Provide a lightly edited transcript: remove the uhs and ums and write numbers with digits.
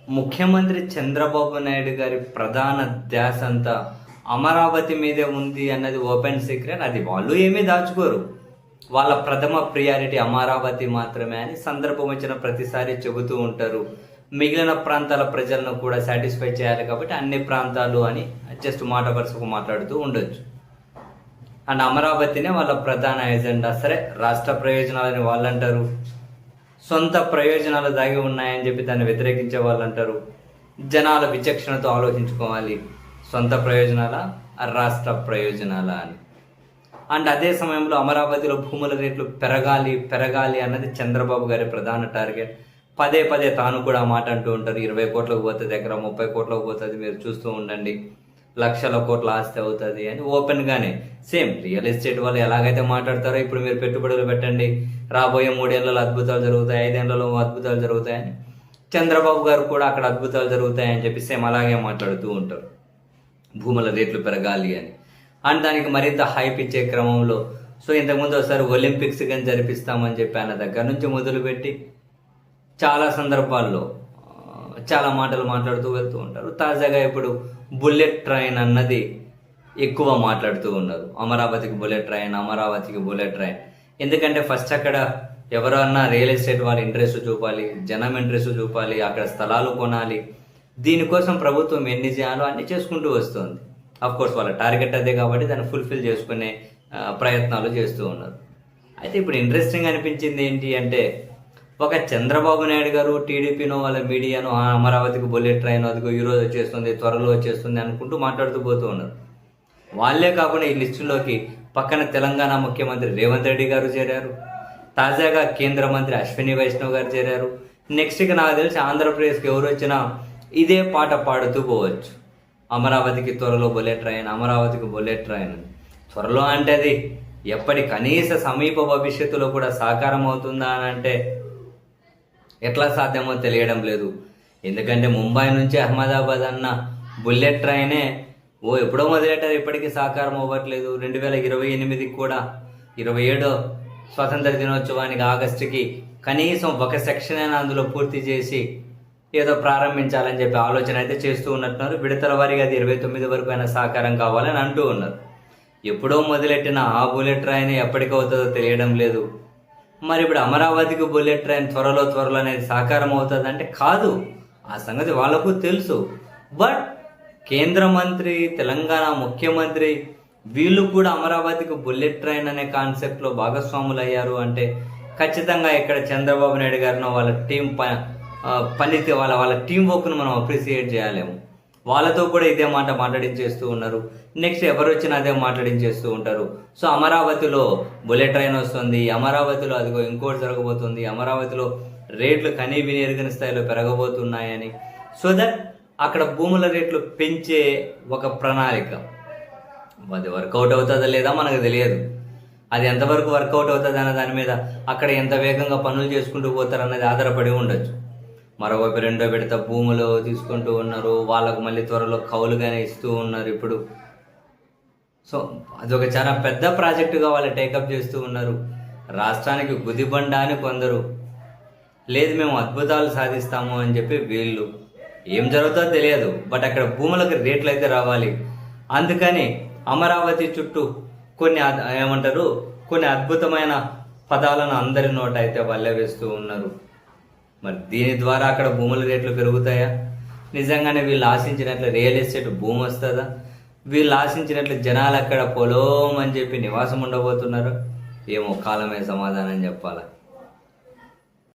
ముఖ్యమంత్రి చంద్రబాబు నాయుడు గారి ప్రధాన ధ్యాస అంతా అమరావతి మీదే ఉంది అన్నది ఓపెన్ సీక్రెట్. అది వాళ్ళు ఏమీ దాచుకోరు. వాళ్ళ ప్రథమ ప్రియారిటీ అమరావతి మాత్రమే అని సందర్భం వచ్చిన ప్రతిసారి చెబుతూ ఉంటారు. మిగిలిన ప్రాంతాల ప్రజలను కూడా సాటిస్ఫై చేయాలి కాబట్టి అన్ని ప్రాంతాలు అని జస్ట్ మాట వరుసకు మాట్లాడుతూ ఉండొచ్చు. అండ్ అమరావతినే వాళ్ళ ప్రధాన ఎజెండా. సరే, రాష్ట్ర ప్రయోజనాలని వాళ్ళు అంటారు, సొంత ప్రయోజనాలు దాగి ఉన్నాయని చెప్పి దాన్ని వ్యతిరేకించే వాళ్ళు అంటారు. జనాల విచక్షణతో ఆలోచించుకోవాలి, సొంత ప్రయోజనాల రాష్ట్ర ప్రయోజనాల అని. అండ్ అదే సమయంలో అమరావతిలో భూముల రేట్లు పెరగాలి అన్నది చంద్రబాబు గారి ప్రధాన టార్గెట్. పదే పదే తాను కూడా మాట అంటూ ఉంటారు, 20 కోట్లకు పోతుంది, ఎకరం 30 కోట్లకు పోతుంది, మీరు చూస్తూ ఉండండి, లక్షల కోట్ల ఆస్తి అవుతుంది అని ఓపెన్గానే. సేమ్ రియల్ ఎస్టేట్ వాళ్ళు ఎలాగైతే మాట్లాడతారో ఇప్పుడు మీరు పెట్టుబడులు పెట్టండి, రాబోయే 3 ఏళ్లలో అద్భుతాలు జరుగుతాయి, 5 ఏళ్లలో అద్భుతాలు జరుగుతాయని చంద్రబాబు గారు కూడా అక్కడ అద్భుతాలు జరుగుతాయని చెప్పి సేమ్ అలాగే మాట్లాడుతూ ఉంటారు, భూముల రేట్లు పెరగాలి అని. అండ్ దానికి మరింత హైప్ ఇచ్చే క్రమంలో ఇంతకుముందు ఒకసారి ఒలింపిక్స్ కానీ జరిపిస్తామని చెప్పి ఆయన దగ్గర నుంచి మొదలుపెట్టి చాలా సందర్భాల్లో చాలా మాటలు మాట్లాడుతూ వెళ్తూ ఉంటారు. తాజాగా ఇప్పుడు బుల్లెట్ ట్రైన్ అన్నది ఎక్కువ మాట్లాడుతూ ఉన్నారు. అమరావతికి బుల్లెట్ ట్రైన్. ఎందుకంటే ఫస్ట్ అక్కడ ఎవరన్నా రియల్ ఎస్టేట్ వాళ్ళు ఇంట్రెస్ట్ చూపాలి, జనం ఇంట్రెస్ట్ చూపాలి, అక్కడ స్థలాలు కొనాలి. దీనికోసం ప్రభుత్వం ఎన్ని చేయాలో అన్ని చేసుకుంటూ వస్తుంది. కోర్స్ వాళ్ళ టార్గెట్ అదే కాబట్టి దాన్ని ఫుల్ఫిల్ చేసుకునే ప్రయత్నాలు చేస్తూ ఉన్నారు. అయితే ఇప్పుడు ఇంట్రెస్టింగ్ అనిపించింది ఏంటి అంటే, ఒక చంద్రబాబు నాయుడు గారు టీడీపీనో వాళ్ళ మీడియానో అమరావతికి బుల్లెట్ ట్రైన్ అదిగో ఈరోజు వచ్చేస్తుంది, త్వరలో వచ్చేస్తుంది అనుకుంటూ మాట్లాడుతూ పోతూ ఉన్నారు. వాళ్ళే కాకుండా ఈ లిస్టులోకి పక్కన తెలంగాణ ముఖ్యమంత్రి రేవంత్ రెడ్డి గారు చేరారు. తాజాగా కేంద్ర మంత్రి అశ్విని వైష్ణవ్ గారు చేరారు. నెక్స్ట్కి నాకు తెలిసి ఆంధ్రప్రదేశ్కి ఎవరు వచ్చినా ఇదే పాట పాడుతూ పోవచ్చు, అమరావతికి త్వరలో బుల్లెట్ ట్రైన్. త్వరలో అంటే అది ఎప్పటి కనీస సమీప భవిష్యత్తులో కూడా సాకారం అవుతుందా అని అంటే ఎట్లా సాధ్యమో తెలియడం లేదు. ఎందుకంటే ముంబై నుంచి అహ్మదాబాద్ అన్న బుల్లెట్ ట్రైనే ఎప్పుడో మొదలెట్టారు, ఇప్పటికీ సాకారం అవ్వట్లేదు. 2028 కూడా 27 స్వాతంత్ర దినోత్సవానికి ఆగస్టుకి కనీసం ఒక సెక్షన్ అయినా అందులో పూర్తి చేసి ఏదో ప్రారంభించాలని చెప్పి ఆలోచన అయితే చేస్తూ ఉన్నట్టున్నారు. విడతల వారీగా అది 29 వరకు అయినా సాకారం కావాలని అంటూ ఉన్నారు. ఎప్పుడో మొదలెట్టిన ఆ బుల్లెట్ ట్రైన్ ఎప్పటికవుతుందో తెలియడం లేదు. మరి ఇప్పుడు అమరావతికి బుల్లెట్ ట్రైన్ త్వరలో అనేది సాకారం అవుతుంది అంటే కాదు, ఆ సంగతి వాళ్ళకు తెలుసు. బట్ కేంద్ర మంత్రి, తెలంగాణ ముఖ్యమంత్రి వీళ్ళు కూడా అమరావతికి బుల్లెట్ ట్రైన్ అనే కాన్సెప్ట్లో భాగస్వాములు అయ్యారు అంటే ఖచ్చితంగా ఇక్కడ చంద్రబాబు నాయుడు గారిని వాళ్ళ టీం పనితీ వాళ్ళ టీం వర్క్ను మనం అప్రిసియేట్ చేయాలేము. వాళ్ళతో కూడా ఇదే మాట మాట్లాడించేస్తూ ఉన్నారు. నెక్స్ట్ ఎవరు వచ్చినా అదే మాట్లాడించేస్తూ ఉంటారు. అమరావతిలో బుల్లెట్ ట్రైన్ వస్తుంది, అమరావతిలో అదిగో ఇంకోటి జరగబోతుంది, అమరావతిలో రేట్లు కనీవిని ఎరుగని స్థాయిలో పెరగబోతున్నాయని. దట్ అక్కడ భూముల రేట్లు పెంచే ఒక ప్రణాళిక. అది వర్కౌట్ అవుతుందా లేదా మనకు తెలియదు. అది ఎంతవరకు వర్కౌట్ అవుతుంది అన్న దాని మీద అక్కడ ఎంత వేగంగా పనులు చేసుకుంటూ పోతారు అన్నది ఆధారపడి ఉండొచ్చు. మరోవైపు రెండో విడత భూములు తీసుకుంటూ ఉన్నారు, వాళ్ళకు మళ్ళీ త్వరలో కౌలుగానే ఇస్తూ ఉన్నారు ఇప్పుడు. అదొక చాలా పెద్ద ప్రాజెక్టుగా వాళ్ళు టేకప్ చేస్తూ ఉన్నారు. రాష్ట్రానికి గుదిబండ అని కొందరు, లేదు మేము అద్భుతాలు సాధిస్తాము అని చెప్పి వీళ్ళు. ఏం జరుగుతుందో తెలియదు, బట్ అక్కడ భూములకు రేట్లు అయితే రావాలి. అందుకని అమరావతి చుట్టూ కొన్ని అద్భుతమైన పదాలను అందరి నోట అయితే వల్లె వేస్తూ ఉన్నారు. మరి దీని ద్వారా అక్కడ భూముల రేట్లు పెరుగుతాయా? నిజంగానే వీళ్ళు ఆశించినట్లు రియల్ ఎస్టేట్ భూమి వస్తుందా? వీళ్ళు ఆశించినట్లు జనాలు అక్కడ పొలం అని చెప్పి నివాసం ఉండబోతున్నారు? ఏమో కాలమే సమాధానం చెప్పాలా.